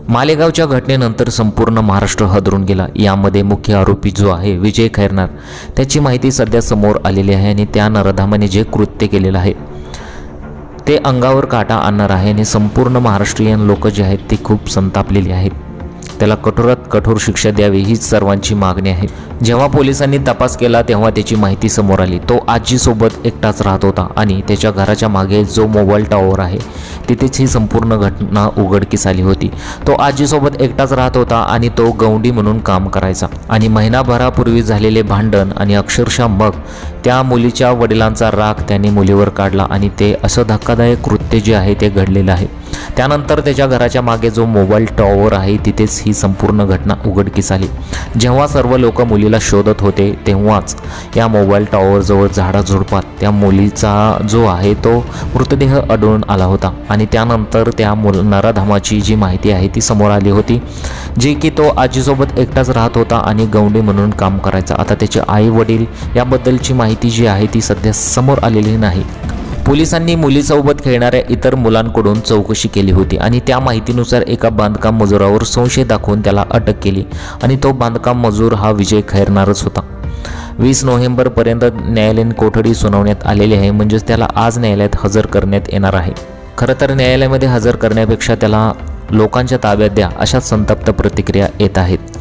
मालेगावच्या घटनेनंतर संपूर्ण महाराष्ट्र हादरून गेला। यामध्ये मुख्य आरोपी जो आहे विजय खैरनार, त्याची माहिती सध्या समोर आलेली आहे आणि त्या नराधमाने जे कृत्य केलेलं आहे ते अंगावर काटा आणणार आहे आणि संपूर्ण महाराष्ट्रीयन लोक जे आहेत ते खूप संतापलेली आहेत। त्याला कठोरात कठोर शिक्षा द्यावी हीच सर्वांची मागणी आहे। जेव्हा पोलिसांनी तपास केला तेव्हा त्याची माहिती समोर आली। तो आजीसोबत एकटाच राहत होता आणि त्याच्या घराच्या मागे जो मोबाईल टॉवर आहे तिथेच ही संपूर्ण घटना उघडकीस आली होती। तो आजीसोबत एकटाच राहत होता आणि तो गवंडी म्हणून काम करायचा आणि महिनाभरापूर्वी झालेले भांडण आणि अक्षरशः मग त्या मुलीच्या वडिलांचा राग त्याने मुलीवर काढला आणि ते असं धक्कादायक कृत्य जे आहे ते घडलेलं आहे। त्यानंतर त्याच्या घराच्या मागे जो मोबाईल टॉवर आहे तिथेच ही संपूर्ण घटना उघडकीस आली। जेव्हा सर्व लोक मुलीला शोधत होते तेव्हाच या मोबाईल टॉवरजवळ झाडाझुडपात त्या मुलीचा जो आहे तो मृतदेह आढळून आला होता आणि त्यानंतर त्या नराधमाची जी माहिती आहे ती समोर आली होती, जी की तो आजीसोबत एकटाच राहत होता आणि गवंडी म्हणून काम करायचा। आता त्याचे आई वडील याबद्दलची माहिती जी आहे ती सध्या समोर आलेली नाही। पोलिसांनी मुलीसोबत खेळणाऱ्या इतर मुलांकडून चौकशी केली होती आणि त्या माहितीनुसार एका बांधकाम मजुरावर संशय दाखवून त्याला अटक केली आणि तो बांधकाम मजूर हा विजय खैरनारच होता। 20 नोव्हेंबरपर्यंत न्यायालयीन कोठडी सुनावण्यात आलेली आहे, म्हणजेच त्याला आज न्यायालयात हजर करण्यात येणार आहे। खरं तर न्यायालयामध्ये हजर करण्यापेक्षा त्याला लोकांच्या ताब्यात द्या अशा संतप्त प्रतिक्रिया येत आहेत।